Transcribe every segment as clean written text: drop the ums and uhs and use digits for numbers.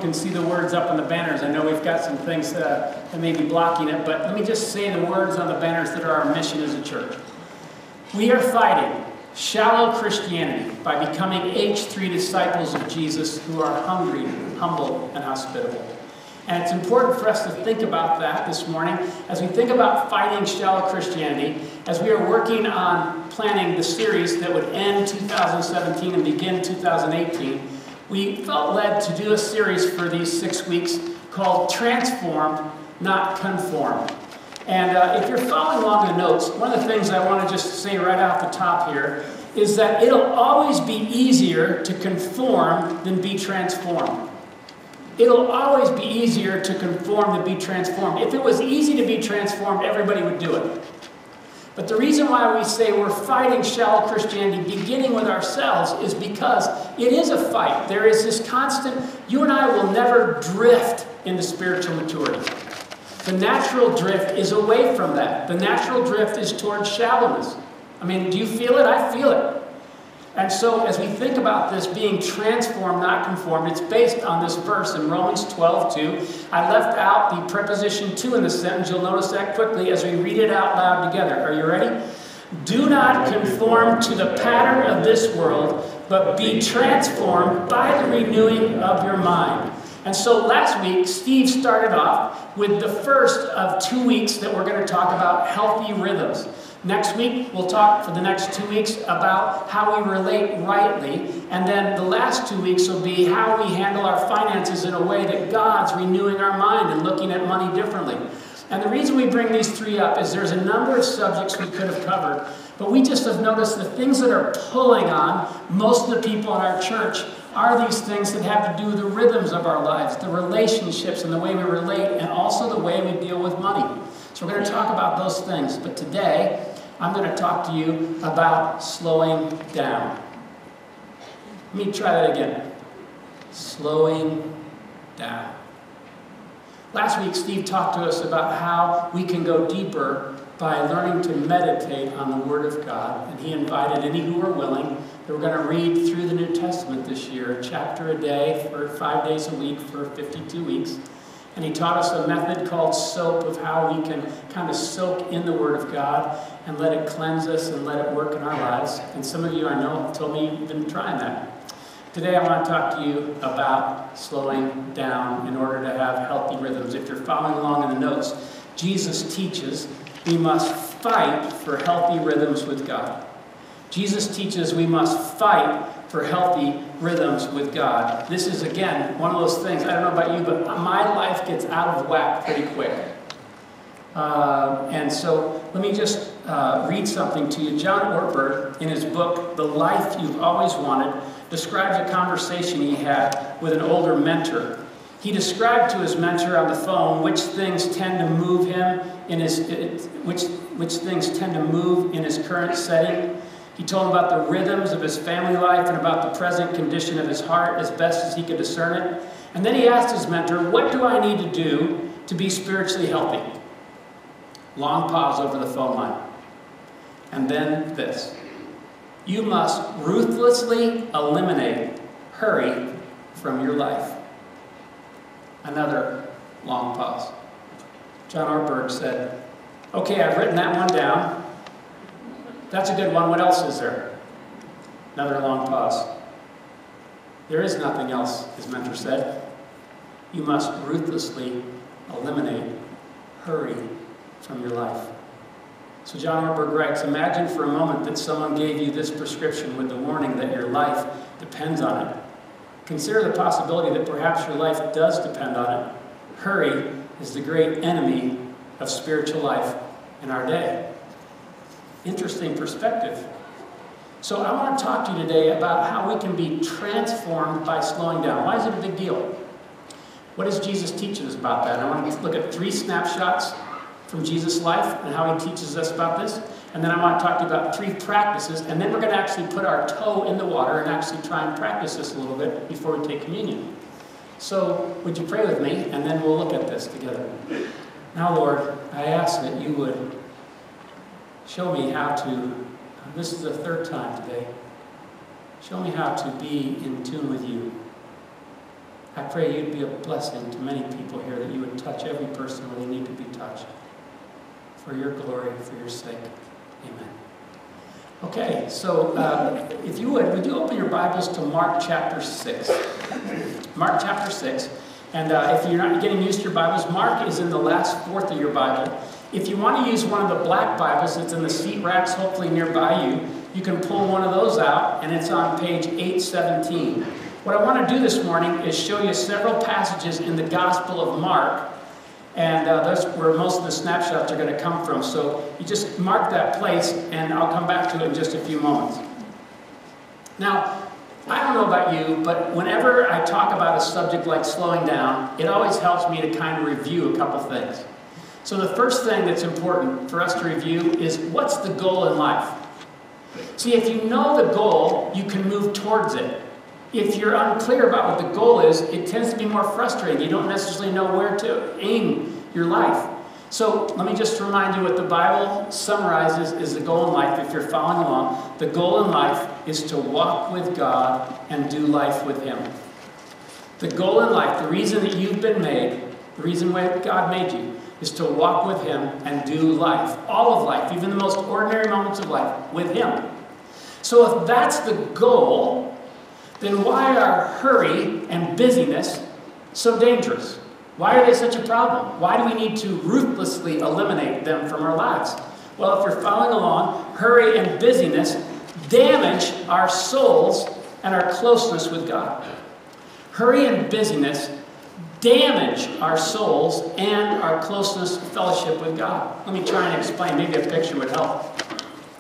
can see the words up on the banners. I know we've got some things that may be blocking it, but let me just say the words on the banners that are our mission as a church. We are fighting shallow Christianity by becoming H3 disciples of Jesus who are hungry, humble, and hospitable. And it's important for us to think about that this morning as we think about fighting shallow Christianity, as we are working on planning the series that would end 2017 and begin 2018. We felt led to do a series for these 6 weeks called Transformed, Not Conformed. And if you're following along the notes, one of the things I want to just say right off the top here is that it'll always be easier to conform than be transformed. It'll always be easier to conform than be transformed. If it was easy to be transformed, everybody would do it. But the reason why we say we're fighting shallow Christianity, beginning with ourselves, is because it is a fight. There is this constant, you and I will never drift into spiritual maturity. The natural drift is away from that. The natural drift is towards shallowness. I mean, do you feel it? I feel it. And so as we think about this being transformed, not conformed, it's based on this verse in Romans 12:2. I left out the preposition to in the sentence. You'll notice that quickly as we read it out loud together. Are you ready? Do not conform to the pattern of this world, but be transformed by the renewing of your mind. And so last week, Steve started off with the first of 2 weeks that we're going to talk about healthy rhythms. Next week, we'll talk for the next 2 weeks about how we relate rightly. And then the last 2 weeks will be how we handle our finances in a way that God's renewing our mind and looking at money differently. And the reason we bring these three up is there's a number of subjects we could have covered. But we just have noticed the things that are pulling on most of the people in our church are these things that have to do with the rhythms of our lives, the relationships and the way we relate, and also the way we deal with money. So we're going to talk about those things. But today, I'm going to talk to you about slowing down. Let me try that again. Slowing down. Last week, Steve talked to us about how we can go deeper by learning to meditate on the Word of God. And he invited any who were willing that we're going to read through the New Testament this year, a chapter a day for 5 days a week for 52 weeks. And he taught us a method called SOAP of how we can kind of soak in the Word of God and let it cleanse us and let it work in our lives. And some of you I know have told me you've been trying that. Today I want to talk to you about slowing down in order to have healthy rhythms. If you're following along in the notes, Jesus teaches we must fight for healthy rhythms with God. Jesus teaches we must fight for healthy rhythms with God. This is, again, one of those things, I don't know about you, but my life gets out of whack pretty quick. And so let me just read something to you. John Ortberg, in his book, The Life You've Always Wanted, describes a conversation he had with an older mentor. He described to his mentor on the phone which things tend to move him in his which things tend to move in his current setting. He told him about the rhythms of his family life and about the present condition of his heart as best as he could discern it. And then he asked his mentor, what do I need to do to be spiritually healthy? Long pause over the phone line. And then this. You must ruthlessly eliminate hurry from your life. Another long pause. John Ortberg said, okay, I've written that one down. That's a good one. What else is there? Another long pause. There is nothing else, his mentor said. You must ruthlessly eliminate hurry from your life. So John Ortberg writes, imagine for a moment that someone gave you this prescription with the warning that your life depends on it. Consider the possibility that perhaps your life does depend on it. Hurry is the great enemy of spiritual life in our day. Interesting perspective. So I want to talk to you today about how we can be transformed by slowing down. Why is it a big deal? What does Jesus teach us about that? I want to look at 3 snapshots from Jesus' life and how he teaches us about this. And then I want to talk to you about 3 practices. And then we're going to actually put our toe in the water and actually try and practice this a little bit before we take communion. So would you pray with me? And then we'll look at this together. Now, Lord, I ask that you would show me how to, this is the 3rd time today, show me how to be in tune with you. I pray you'd be a blessing to many people here, that you would touch every person where they need to be touched. For your glory, for your sake. Amen. Okay, so if you would you open your Bibles to Mark chapter 6. Mark chapter 6. And if you're not getting used to your Bibles, Mark is in the last fourth of your Bible. If you want to use one of the black Bibles that's in the seat racks, hopefully nearby you, you can pull one of those out, and it's on page 817. What I want to do this morning is show you several passages in the Gospel of Mark, and that's where most of the snapshots are going to come from. So you just mark that place, and I'll come back to it in just a few moments. Now, I don't know about you, but whenever I talk about a subject like slowing down, it always helps me to kind of review a couple things. So the first thing that's important for us to review is, what's the goal in life? See, if you know the goal, you can move towards it. If you're unclear about what the goal is, it tends to be more frustrating. You don't necessarily know where to aim your life. So let me just remind you what the Bible summarizes is the goal in life, if you're following along. The goal in life is to walk with God and do life with Him. The goal in life, the reason that you've been made, the reason why God made you, is to walk with Him and do life. All of life, even the most ordinary moments of life, with Him. So if that's the goal, then why are hurry and busyness so dangerous? Why are they such a problem? Why do we need to ruthlessly eliminate them from our lives? Well, if you're following along, hurry and busyness damage our souls and our closeness with God. Hurry and busyness damage our souls and our closeness and fellowship with God. Let me try and explain. Maybe a picture would help.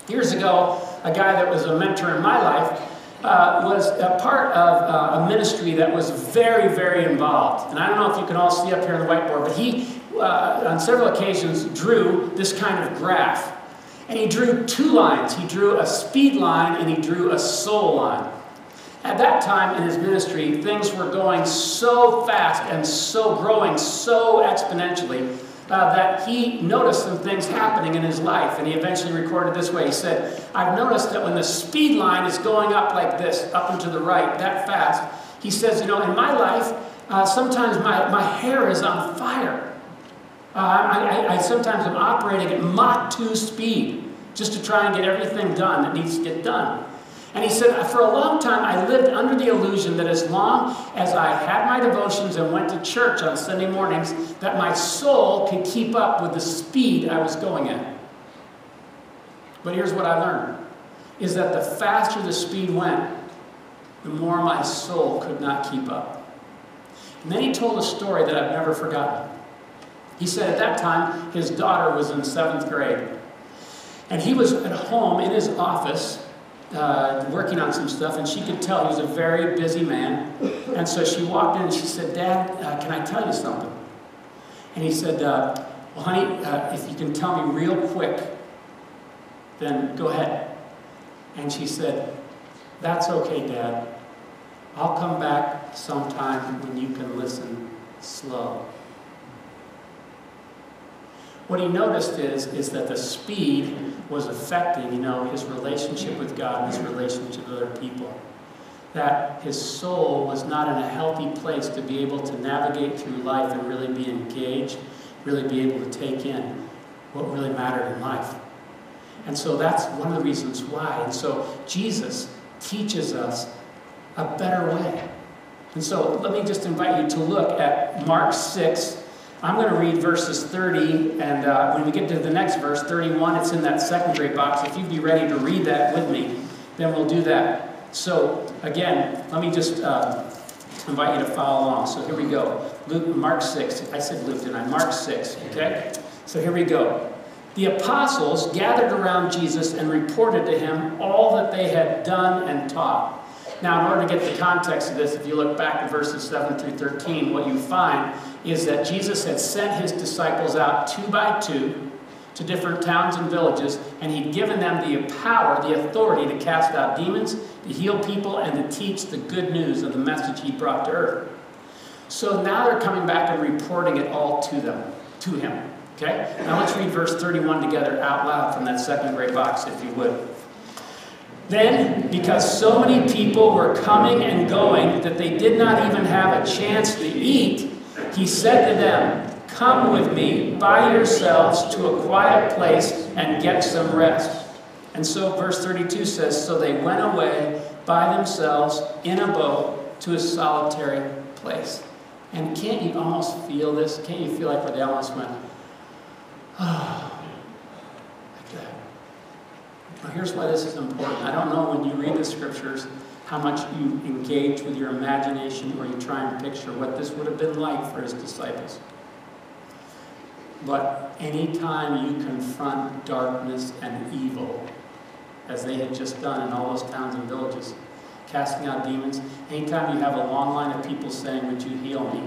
Years ago, a guy that was a mentor in my life was a part of a ministry that was very, very involved. And I don't know if you can all see up here on the whiteboard, but he, on several occasions, drew this kind of graph. And he drew two lines. He drew a speed line and he drew a soul line. At that time in his ministry, things were going so fast and so growing so exponentially that he noticed some things happening in his life, and he eventually recorded this way. He said, I've noticed that when the speed line is going up like this, up and to the right, that fast, he says, you know, in my life, sometimes my hair is on fire. I sometimes am operating at Mach 2 speed just to try and get everything done that needs to get done. And he said, for a long time, I lived under the illusion that as long as I had my devotions and went to church on Sunday mornings, that my soul could keep up with the speed I was going at. But here's what I learned, is that the faster the speed went, the more my soul could not keep up. And then he told a story that I've never forgotten. He said at that time, his daughter was in 7th grade. And he was at home in his office, working on some stuff, and she could tell he was a very busy man. And so she walked in and she said, Dad, can I tell you something? And he said, well, honey, if you can tell me real quick, then go ahead. And she said, that's okay, Dad. I'll come back sometime when you can listen slow. What he noticed is that the speed was affecting, his relationship with God and his relationship with other people. That his soul was not in a healthy place to be able to navigate through life and really be engaged, really be able to take in what really mattered in life. And so that's one of the reasons why. And so Jesus teaches us a better way. And so let me just invite you to look at Mark 6. I'm going to read verses 30, and when we get to the next verse, 31, it's in that second grade box. If you'd be ready to read that with me, then we'll do that. So, again, let me just invite you to follow along. So here we go. Mark 6. I said Luke, didn't I? Mark 6, okay? So here we go. The apostles gathered around Jesus and reported to him all that they had done and taught. Now, in order to get the context of this, if you look back at verses 7 through 13, what you find is that Jesus had sent his disciples out 2 by 2 to different towns and villages, and he'd given them the power, the authority to cast out demons, to heal people, and to teach the good news of the message he brought to earth. So now they're coming back and reporting it all to him. Okay? Now let's read verse 31 together out loud from that second grade box, if you would. Then, because so many people were coming and going that they did not even have a chance to eat, he said to them, "Come with me by yourselves to a quiet place and get some rest." And so verse 32 says, so they went away by themselves in a boat to a solitary place. And can't you almost feel this? Can't you feel like where they almost went, oh, like that? Now here's why this is important. I don't know when you read the scriptures how much you engage with your imagination or you try and picture what this would have been like for his disciples. But anytime you confront darkness and evil, as they had just done in all those towns and villages, casting out demons, anytime you have a long line of people saying, "Would you heal me?"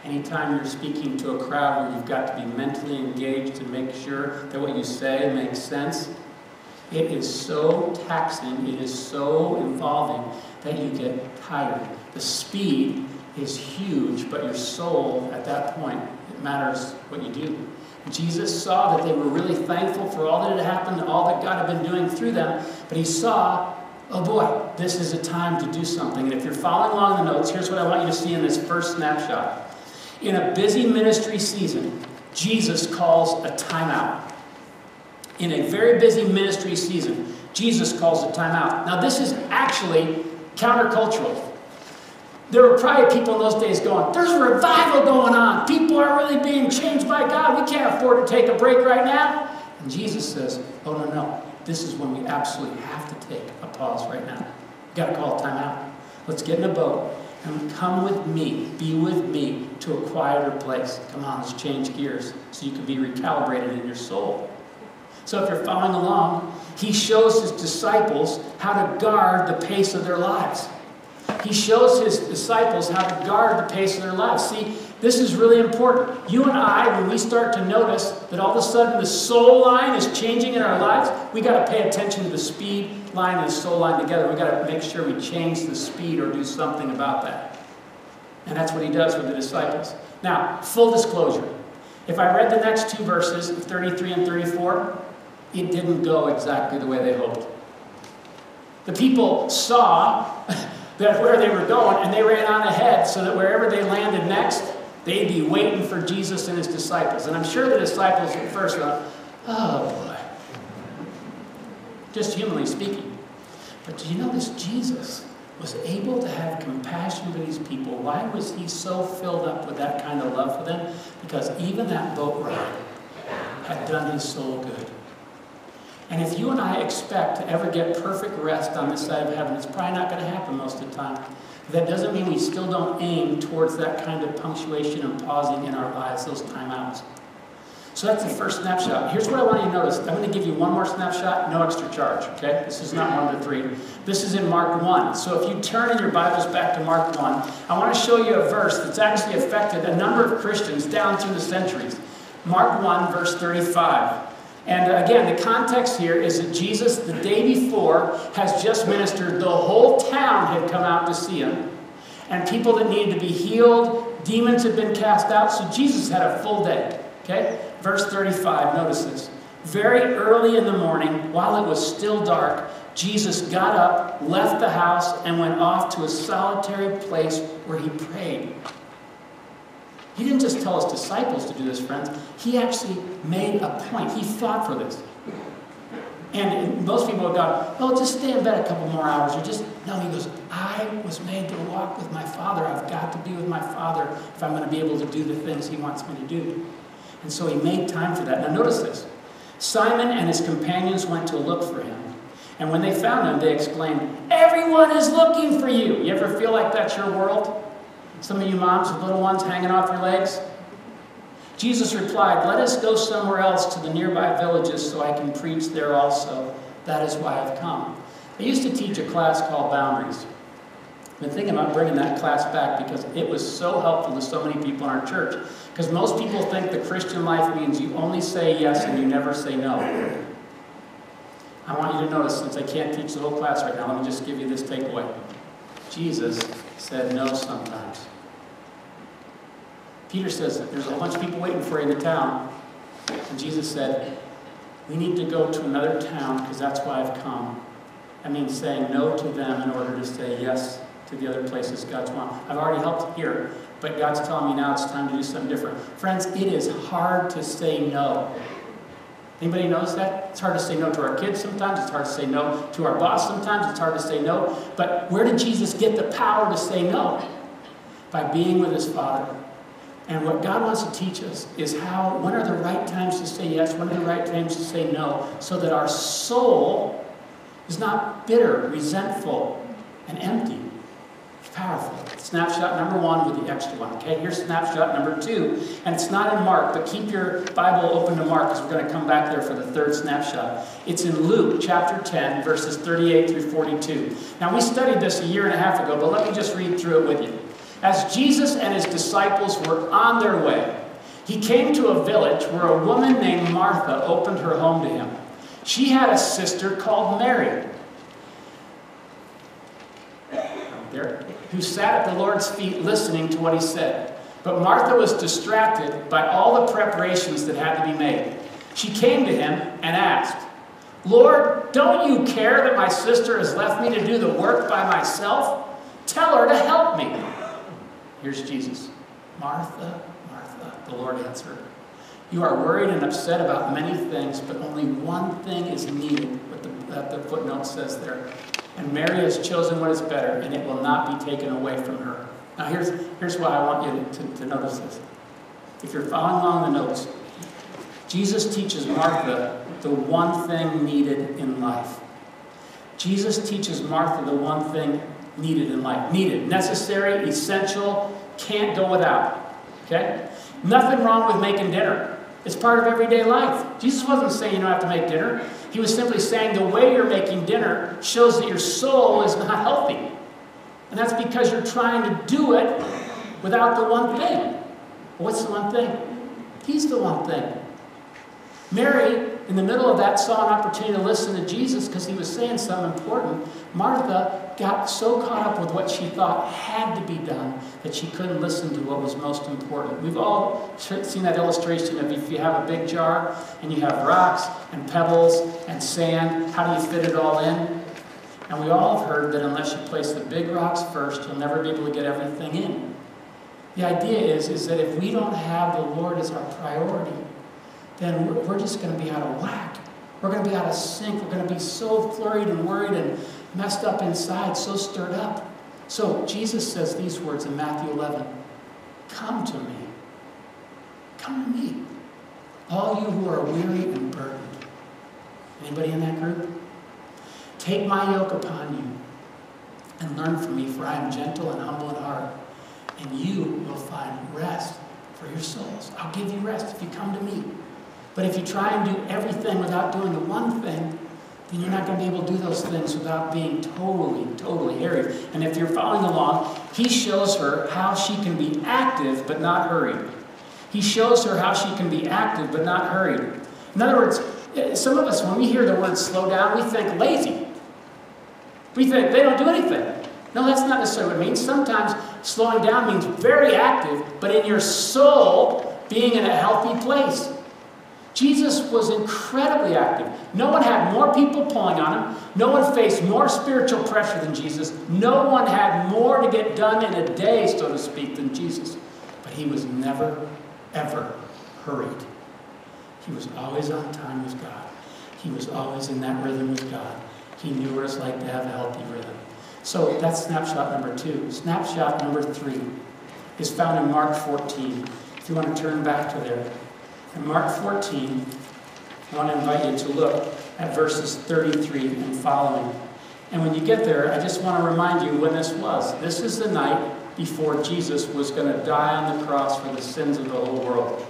Anytime you're speaking to a crowd where you've got to be mentally engaged to make sure that what you say makes sense, it is so taxing, it is so involving that you get tired. The speed is huge, but your soul at that point, it matters what you do. Jesus saw that they were really thankful for all that had happened, all that God had been doing through them, but he saw, oh boy, this is a time to do something. And if you're following along the notes, here's what I want you to see in this first snapshot. In a busy ministry season, Jesus calls a timeout. In a very busy ministry season, Jesus calls a timeout. Now this is actually countercultural. There were probably people in those days going, there's a revival going on. People are really being changed by God. We can't afford to take a break right now. And Jesus says, oh, no. This is when we absolutely have to take a pause right now. We've got to call a time out. Let's get in a boat and come with me, be with me to a quieter place. Come on, let's change gears so you can be recalibrated in your soul. So if you're following along, he shows his disciples how to guard the pace of their lives. He shows his disciples how to guard the pace of their lives. See, this is really important. You and I, when we start to notice that all of a sudden the soul line is changing in our lives, we got to pay attention to the speed line and the soul line together. We got to make sure we change the speed or do something about that. And that's what he does with the disciples. Now, full disclosure. If I read the next two verses, 33 and 34, it didn't go exactly the way they hoped. The people saw that where they were going, and they ran on ahead so that wherever they landed next, they'd be waiting for Jesus and his disciples. And I'm sure the disciples at first were, oh boy. Just humanly speaking. But do you notice Jesus was able to have compassion for these people? Why was he so filled up with that kind of love for them? Because even that boat ride had done his soul good. And if you and I expect to ever get perfect rest on this side of heaven, it's probably not going to happen most of the time. That doesn't mean we still don't aim towards that kind of punctuation and pausing in our lives, those timeouts. So that's the first snapshot. Here's what I want you to notice. I'm going to give you one more snapshot, no extra charge, okay? This is not one of the three. This is in Mark 1. So if you turn in your Bibles back to Mark 1, I want to show you a verse that's actually affected a number of Christians down through the centuries. Mark 1, verse 35. And again, the context here is that Jesus, the day before, has just ministered. The whole town had come out to see him. And people that needed to be healed, demons had been cast out. So Jesus had a full day. Okay? Verse 35, notice this. Very early in the morning, while it was still dark, Jesus got up, left the house, and went off to a solitary place where he prayed. He didn't just tell his disciples to do this, friends. He actually made a point. He fought for this. And most people have gone, oh, just stay in bed a couple more hours. Or just, no, he goes, I was made to walk with my Father. I've got to be with my Father if I'm going to be able to do the things he wants me to do. And so he made time for that. Now notice this. Simon and his companions went to look for him. And when they found him, they exclaimed, everyone is looking for you. You ever feel like that's your world? Some of you moms with little ones hanging off your legs? Jesus replied, let us go somewhere else to the nearby villages so I can preach there also. That is why I've come. I used to teach a class called Boundaries. I've been thinking about bringing that class back because it was so helpful to so many people in our church. Because most people think the Christian life means you only say yes and you never say no. I want you to notice, since I can't teach the whole class right now, let me just give you this takeaway. Jesus said no sometimes. Peter says that there's a bunch of people waiting for you in the town. And Jesus said, we need to go to another town because that's why I've come. That means saying no to them in order to say yes to the other places God's want. I've already helped here, but God's telling me now it's time to do something different. Friends, it is hard to say no. Anybody knows that? It's hard to say no to our kids sometimes. It's hard to say no to our boss sometimes. It's hard to say no. But where did Jesus get the power to say no? By being with his Father. And what God wants to teach us is when are the right times to say yes, when are the right times to say no, so that our soul is not bitter, resentful, and empty. It's powerful. Snapshot number 1 with the extra one. Okay, here's snapshot number 2. And it's not in Mark, but keep your Bible open to Mark because we're going to come back there for the third snapshot. It's in Luke chapter 10, verses 38 through 42. Now, we studied this a year and a half ago, but let me just read through it with you. As Jesus and his disciples were on their way, he came to a village where a woman named Martha opened her home to him. She had a sister called Mary, who sat at the Lord's feet listening to what he said. But Martha was distracted by all the preparations that had to be made. She came to him and asked, "Lord, don't you care that my sister has left me to do the work by myself? Tell her to help me." Here's Jesus. "Martha, Martha," the Lord answered, "you are worried and upset about many things, but only one thing is needed," what the footnote says there. "And Mary has chosen what is better, and it will not be taken away from her." Now here's why I want you to notice this. If you're following along the notes, Jesus teaches Martha the one thing needed in life. Jesus teaches Martha the one thing needed in life. Needed, necessary, essential, can't go without. Okay? Nothing wrong with making dinner. It's part of everyday life. Jesus wasn't saying you don't have to make dinner. He was simply saying the way you're making dinner shows that your soul is not healthy. And that's because you're trying to do it without the one thing. What's the one thing? He's the one thing. Mary, in the middle of that, saw an opportunity to listen to Jesus because he was saying something important. Martha got so caught up with what she thought had to be done that she couldn't listen to what was most important. We've all seen that illustration of if you have a big jar and you have rocks and pebbles and sand, how do you fit it all in? And we all have heard that unless you place the big rocks first, you'll never be able to get everything in. The idea is that if we don't have the Lord as our priority, then we're just going to be out of whack. We're going to be out of sync. We're going to be so flurried and worried and messed up inside, so stirred up. So Jesus says these words in Matthew 11. "Come to me. Come to me. All you who are weary and burdened." Anybody in that group? "Take my yoke upon you and learn from me, for I am gentle and humble in heart, and you will find rest for your souls." I'll give you rest if you come to me. But if you try and do everything without doing the one thing, then you're not going to be able to do those things without being totally harried. And if you're following along, he shows her how she can be active but not hurried. He shows her how she can be active but not hurried. In other words, some of us, when we hear the word slow down, we think lazy. We think they don't do anything. No, that's not necessarily what it means. Sometimes slowing down means very active, but in your soul being in a healthy place. Jesus was incredibly active. No one had more people pulling on him. No one faced more spiritual pressure than Jesus. No one had more to get done in a day, so to speak, than Jesus. But he was never, ever hurried. He was always on time with God. He was always in that rhythm with God. He knew what it's like to have a healthy rhythm. So that's snapshot number 2. Snapshot number 3 is found in Mark 14. If you want to turn back to there. In Mark 14, I want to invite you to look at verses 33 and following. And when you get there, I just want to remind you when this was. This is the night before Jesus was going to die on the cross for the sins of the whole world.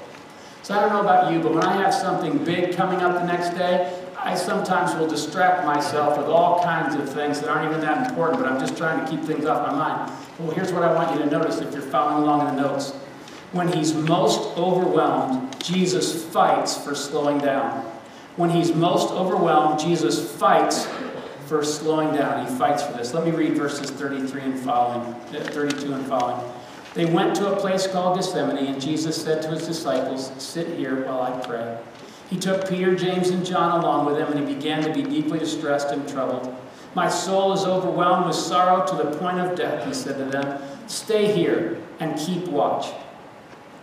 So I don't know about you, but when I have something big coming up the next day, I sometimes will distract myself with all kinds of things that aren't even that important, but I'm just trying to keep things off my mind. Well, here's what I want you to notice if you're following along in the notes. When he's most overwhelmed, Jesus fights for slowing down. When he's most overwhelmed, Jesus fights for slowing down. He fights for this. Let me read verses 33 and following, 32 and following. They went to a place called Gethsemane, and Jesus said to his disciples, "Sit here while I pray." He took Peter, James, and John along with him, and he began to be deeply distressed and troubled. My soul is overwhelmed with sorrow to the point of death, he said to them. Stay here and keep watch.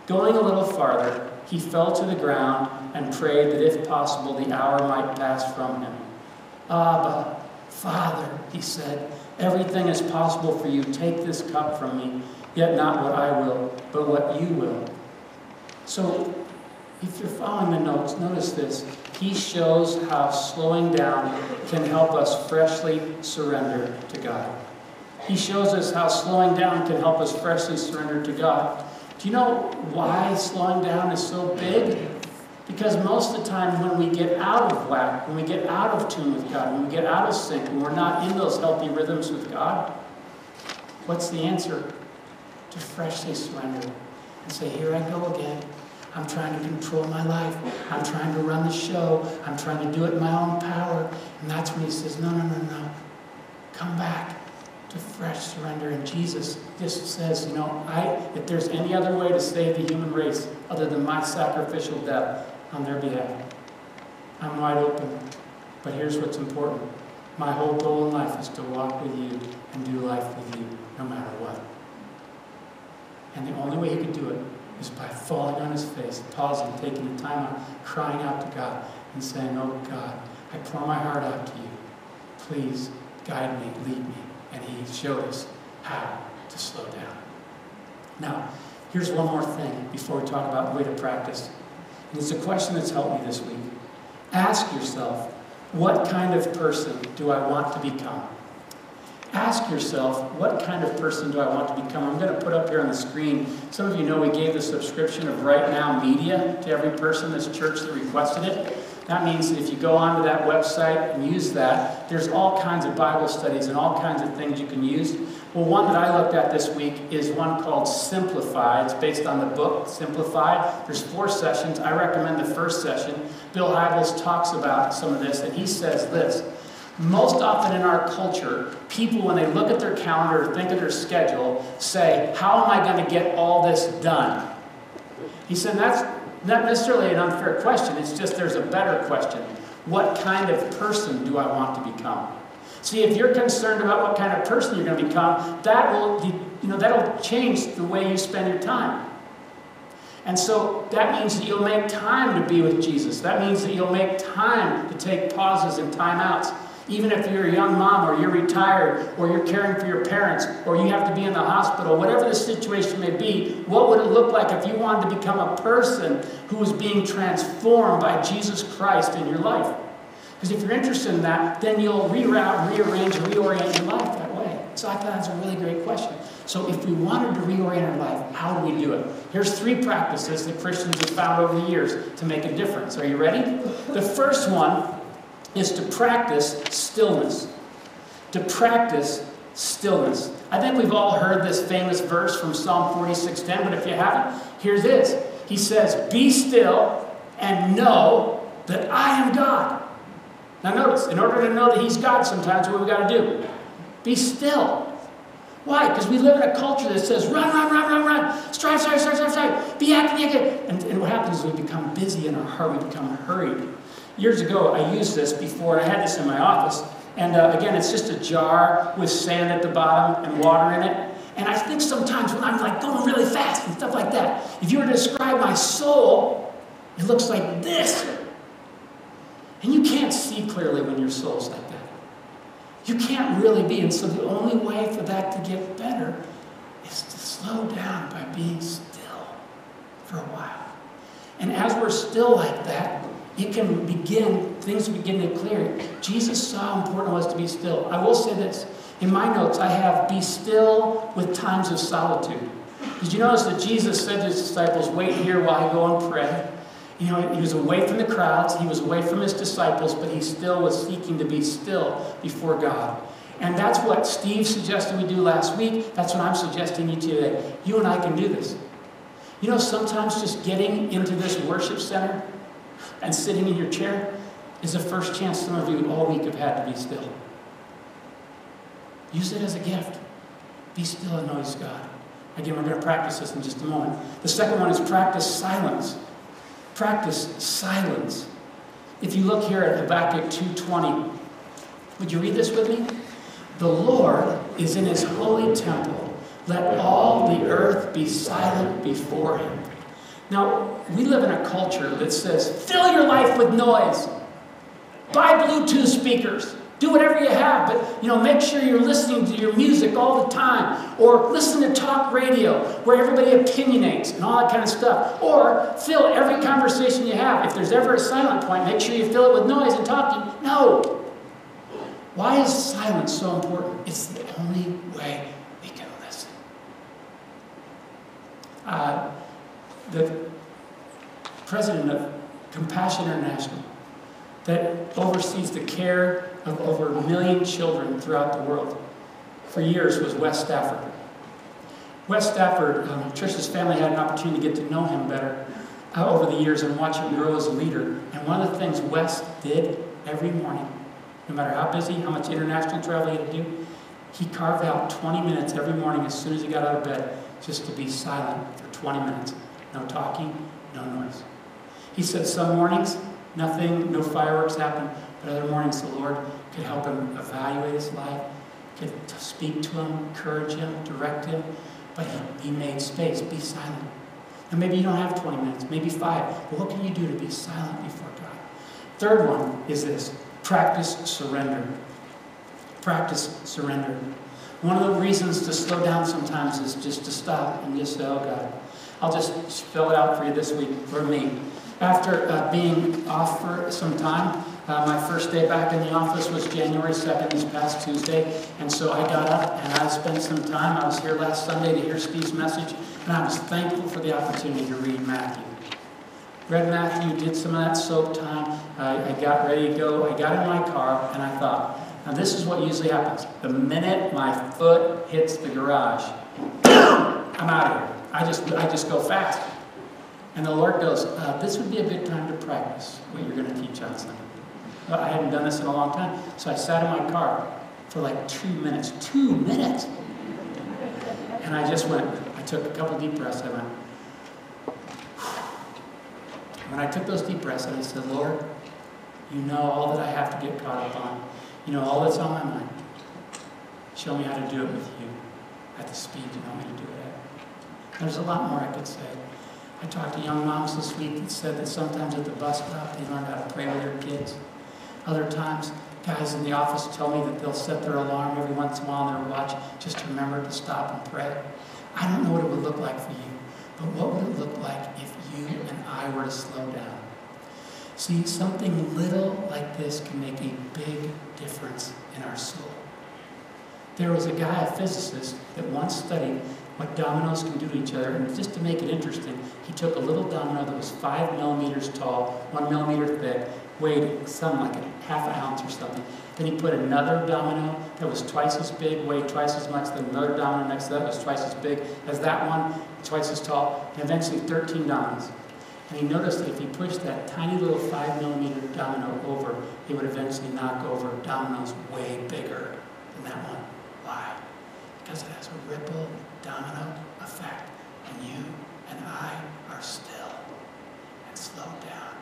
Going a little farther, he fell to the ground and prayed that if possible the hour might pass from him. Abba, Father, he said, everything is possible for you. Take this cup from me, yet not what I will, but what you will. So, if you're following the notes, notice this. He shows how slowing down can help us freshly surrender to God. He shows us how slowing down can help us freshly surrender to God. Do you know why slowing down is so big? Because most of the time when we get out of whack, when we get out of tune with God, when we get out of sync, when we're not in those healthy rhythms with God, what's the answer? To freshly surrender and say, here I go again. I'm trying to control my life. I'm trying to run the show. I'm trying to do it in my own power. And that's when he says, no. Come back to fresh surrender. And Jesus just says, if there's any other way to save the human race other than my sacrificial death on their behalf, I'm wide open. But here's what's important. My whole goal in life is to walk with you and do life with you no matter what. And the only way he could do it is by falling on his face, pausing, taking the time out, crying out to God, and saying, oh God, I pour my heart out to you. Please guide me, lead me. And he showed us how to slow down. Now, here's one more thing before we talk about the way to practice. And it's a question that's helped me this week. Ask yourself, what kind of person do I want to become? Ask yourself, what kind of person do I want to become? I'm going to put up here on the screen. Some of you know we gave the subscription of Right Now Media to every person in this church that requested it. That means that if you go onto that website and use that, there's all kinds of Bible studies and all kinds of things you can use. Well, one that I looked at this week is one called Simplify. It's based on the book Simplify. There's 4 sessions. I recommend the first session. Bill Hybels talks about some of this, and he says this. Most often in our culture, people, when they look at their calendar or think of their schedule, say, how am I going to get all this done? He said that's not necessarily an unfair question. It's just there's a better question. What kind of person do I want to become? See, if you're concerned about what kind of person you're going to become, that'll change the way you spend your time. And so that means that you'll make time to be with Jesus. That means that you'll make time to take pauses and timeouts. Even if you're a young mom, or you're retired, or you're caring for your parents, or you have to be in the hospital, whatever the situation may be, what would it look like if you wanted to become a person who was being transformed by Jesus Christ in your life? Because if you're interested in that, then you'll reroute, rearrange, and reorient your life that way. So I thought that's a really great question. So if we wanted to reorient our life, how do we do it? Here's 3 practices that Christians have found over the years to make a difference. Are you ready? The first one is to practice stillness. To practice stillness. I think we've all heard this famous verse from Psalm 46:10, but if you haven't, here's this. He says, be still and know that I am God. Now notice, in order to know that he's God sometimes, what we've got to do? Be still. Why? Because we live in a culture that says, run, strive, be active. And what happens is we become busy in our heart, we become hurried. Years ago, I used this before, and I had this in my office. And again, it's just a jar with sand at the bottom and water in it. And I think sometimes when I'm like going really fast and stuff like that, if you were to describe my soul, it looks like this. And you can't see clearly when your soul's like that. You can't really be. And so the only way for that to get better is to slow down by being still for a while. And as we're still like that, things begin to clear. Jesus saw how important it was to be still. I will say this. In my notes, I have be still with times of solitude. Did you notice that Jesus said to his disciples, wait here while I go and pray? He was away from the crowds. He was away from his disciples, but he still was seeking to be still before God. And that's what Steve suggested we do last week. That's what I'm suggesting you today. You and I can do this. Sometimes just getting into this worship center and sitting in your chair is the first chance some of you all week have had to be still. Use it as a gift. Be still and know he's God. Again, we're going to practice this in just a moment. The second one is practice silence. Practice silence. If you look here at Habakkuk 2:20, Would you read this with me? The Lord is in his holy temple. Let all the earth be silent before him. Now, we live in a culture that says, fill your life with noise. Buy Bluetooth speakers. Do whatever you have, but make sure you're listening to your music all the time. Or listen to talk radio where everybody opinionates and all that kind of stuff. Or fill every conversation you have. If there's ever a silent point, make sure you fill it with noise and talking. No. Why is silence so important? It's the only way we can listen. The president of Compassion International, that oversees the care of over 1 million children throughout the world, for years was Wes Stafford. Wes Stafford, Trish's family had an opportunity to get to know him better over the years and watch him grow as a leader. And one of the things Wes did every morning, no matter how busy, how much international travel he had to do, he carved out 20 minutes every morning as soon as he got out of bed just to be silent for 20 minutes. No talking, no noise. He said some mornings, nothing, no fireworks happened, but other mornings the Lord could help him evaluate his life, could speak to him, encourage him, direct him, but he made space, be silent. And maybe you don't have 20 minutes, maybe 5, but what can you do to be silent before God? Third one is this, practice surrender. Practice surrender. One of the reasons to slow down sometimes is just to stop and just say, oh God, I'll just spell it out for you this week, for me. After being off for some time, my first day back in the office was January 2nd, this past Tuesday. And so I got up and I spent some time. I was here last Sunday to hear Steve's message. And I was thankful for the opportunity to read Matthew. Read Matthew, did some of that soap time. I got ready to go. I got in my car and I thought, now this is what usually happens. The minute my foot hits the garage, I'm out of here. I just go fast. And the Lord goes, this would be a good time to practice what you're going to teach on Sunday. Well, I hadn't done this in a long time, so I sat in my car for like 2 minutes. 2 minutes! And I just went, I took a couple deep breaths, I went, when I took those deep breaths, and I said, Lord, you know all that I have to get caught up on. You know all that's on my mind. Show me how to do it with you at the speed you want me to do it at. There's a lot more I could say. I talked to young moms this week that said that sometimes at the bus stop they learn how to pray with their kids. Other times, guys in the office tell me that they'll set their alarm every once in a while on their watch just to remember to stop and pray. I don't know what it would look like for you, but what would it look like if you and I were to slow down? See, something little like this can make a big difference in our soul. There was a guy, a physicist, that once studied what dominoes can do to each other, and just to make it interesting, he took a little domino that was 5 millimeters tall, 1 millimeter thick, weighed something like a half an ounce or something. Then he put another domino that was twice as big, weighed twice as much, then another domino next to that was twice as big as that one, twice as tall, and eventually 13 dominoes. And he noticed that if he pushed that tiny little 5 millimeter domino over, he would eventually knock over dominoes way bigger than that one. Why? Because it has a ripple domino effect, and you and I are still and slow down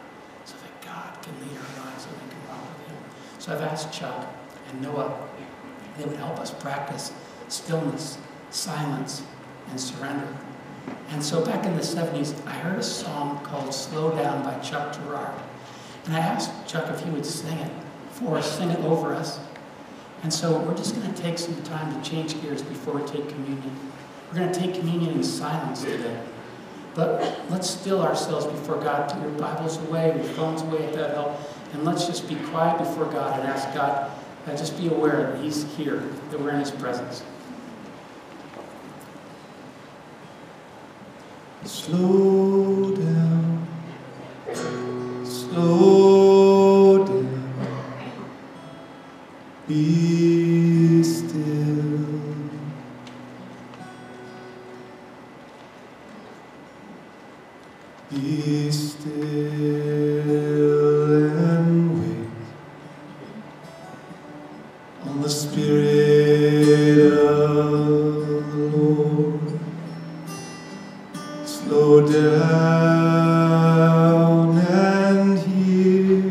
so that God can lead our lives and we can walk with him. So I've asked Chuck and Noah, they would help us practice stillness, silence, and surrender. And so back in the 70s, I heard a song called Slow Down by Chuck Gerard. And I asked Chuck if he would sing it for us, sing it over us. And so we're just going to take some time to change gears before we take communion. We're going to take communion in silence today. But let's still ourselves before God. Put your Bibles away, your phones away if that helps. And let's just be quiet before God and ask God, just be aware that he's here, that we're in his presence. Slow down, slow down, be still. Be still and wait on the Spirit of the Lord. Slow down and hear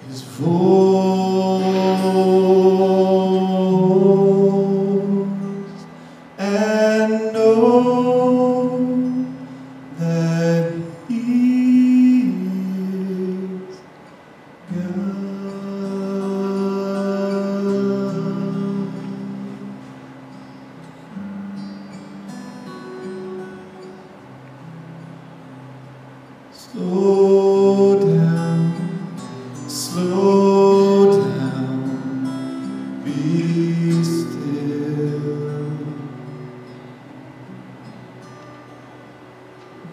his voice. Slow down, slow down, be still.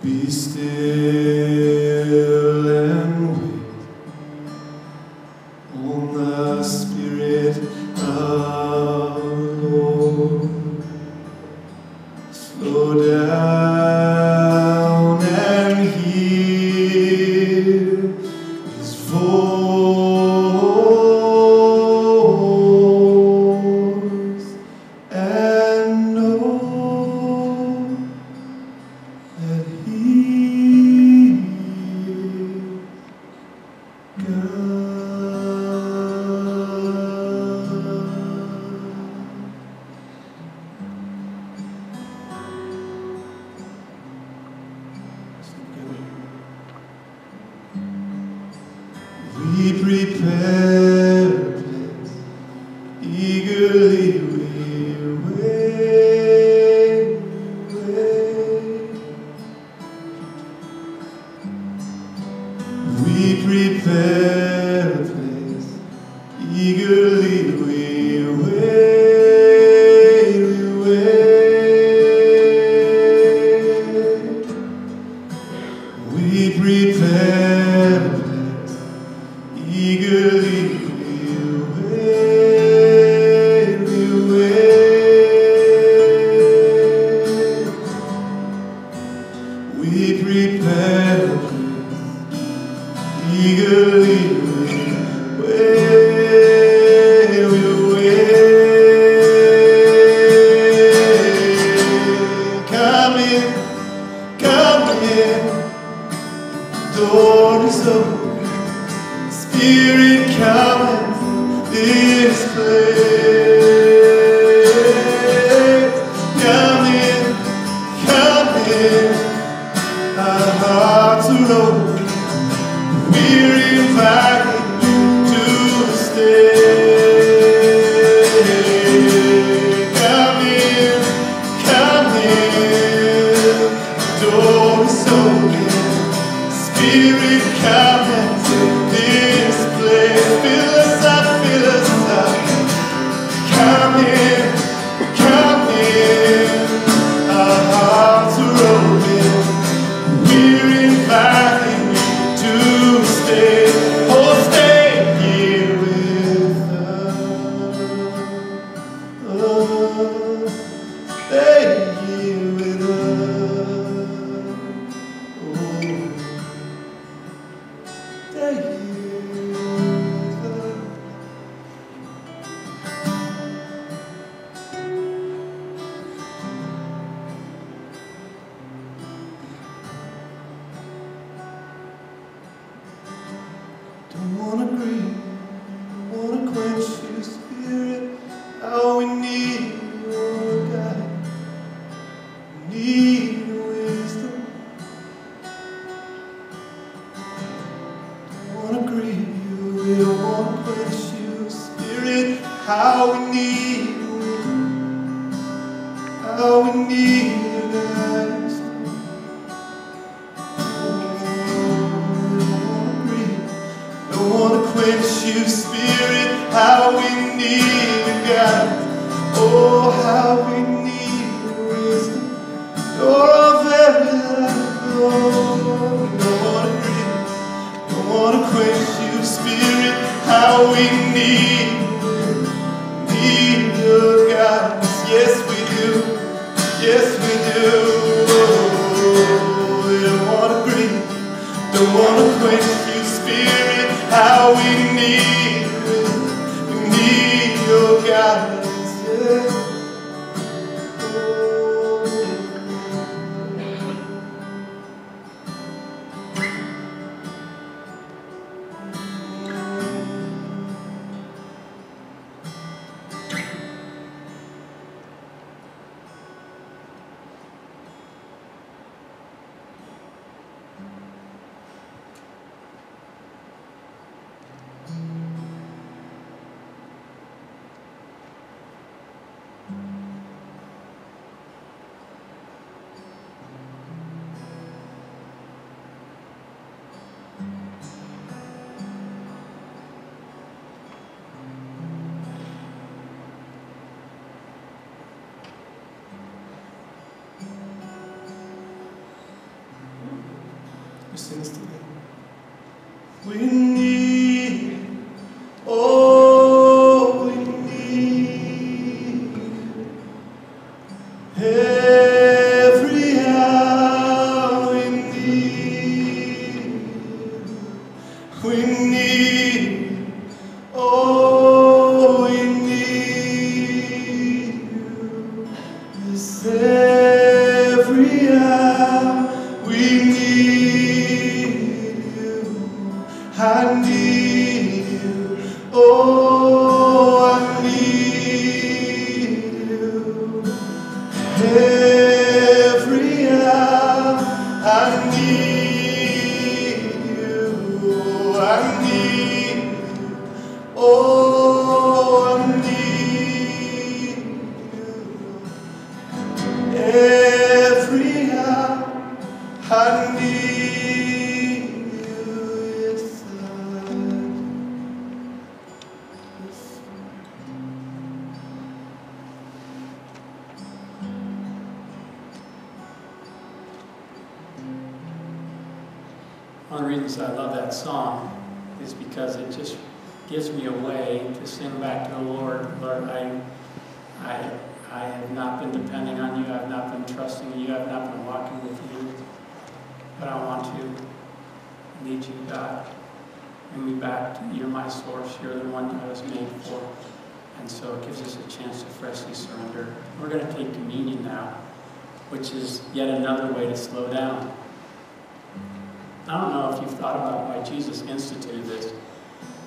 Be still and wait on the Spirit of the Lord. Slow down and hear His voice and know that He is God. We prepare a place, eagerly we wait. We prepare a place, eagerly we wait. We prepare a place, eagerly we wait. We prepare a place, eagerly we wait. Come in, come in. Door is open. Spirit, come into this place. Come in, come in. Our hearts are open. We're inviting you to stay. Come in, come in. Door is open. Spirit, come into this place. Fill us up, fill us up. Come in, come in. Our hearts are open. We're inviting you to stay. Oh, stay here with us. Oh, stay here with us. Oh, stay here with us. Don't wanna grieve, wanna quench your spirit. How we need your guide, need your wisdom. Don't wanna grieve you, we don't wanna quench your spirit. How we need your guidance. Don't wanna quench your spirit, how we need your guidance. Oh, how we need your wisdom. You're our very life, Lord. Don't wanna grieve, don't wanna quench your spirit, how we need your guidance. Yes, we do. Yes, we do. We don't wanna grieve, don't wanna quench your spirit, how we need your guidance. Yeah. Who sings to them? We need, oh, we need every hour we need. We need, oh, we need you. Yes, every hour we need you. I need you, oh, I need you. Every hour I need you, I need you, oh, I need you. Every hour I need you, yes, Lord. One of the reasons I love that song is because it just gives me a way to sing back to the Lord. Lord, I have not been depending on you. I've not been trusting in you. I've not been walking with you. But I want to. I need you, God. Bring me back. You're my source. You're the one I was made for. And so it gives us a chance to freshly surrender. We're going to take communion now, which is yet another way to slow down. I don't know if you've thought about why Jesus instituted this.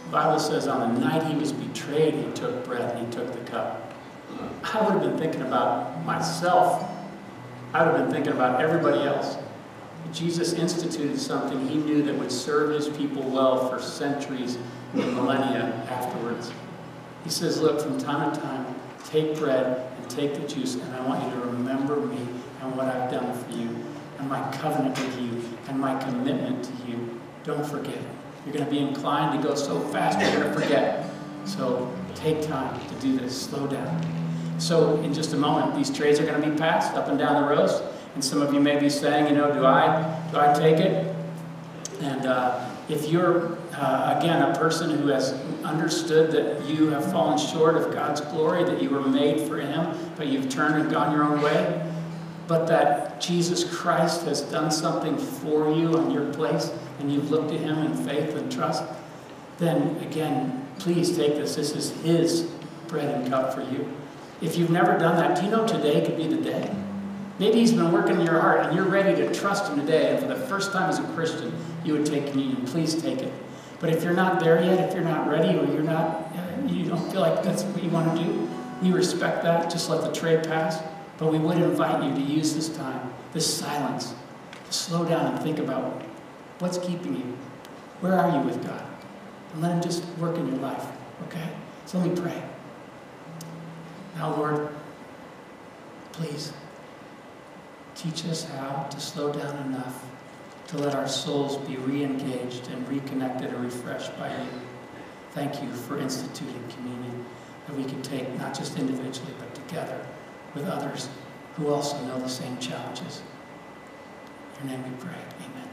The Bible says on the night he was betrayed, he took bread and he took the cup. I would have been thinking about myself. I would have been thinking about everybody else. Jesus instituted something he knew that would serve his people well for centuries and millennia afterwards. He says, look, from time to time, take bread and take the juice, and I want you to remember me and what I've done for you, and my covenant with you, and my commitment to you. Don't forget it. You're going to be inclined to go so fast you're going to forget. So take time to do this. Slow down. So in just a moment, these trays are going to be passed up and down the rows. And some of you may be saying, do I take it? And if you're, again, a person who has understood that you have fallen short of God's glory, that you were made for him, but you've turned and gone your own way, but that Jesus Christ has done something for you in your place, and you've looked to him in faith and trust, then again, please take this. This is his bread and cup for you. If you've never done that, do you know today could be the day? Maybe he's been working in your heart, and you're ready to trust him today, and for the first time as a Christian, you would take communion. Please take it. But if you're not there yet, if you're not ready, or you don't feel like that's what you want to do, we respect that. Just let the tray pass. But we would invite you to use this time, this silence, to slow down and think about what's keeping you. Where are you with God? And let him just work in your life, okay? So let me pray. Now, Lord, please teach us how to slow down enough to let our souls be re-engaged and reconnected and refreshed by you. Thank you for instituting communion that we can take not just individually, but together with others who also know the same challenges. In your name we pray. Amen.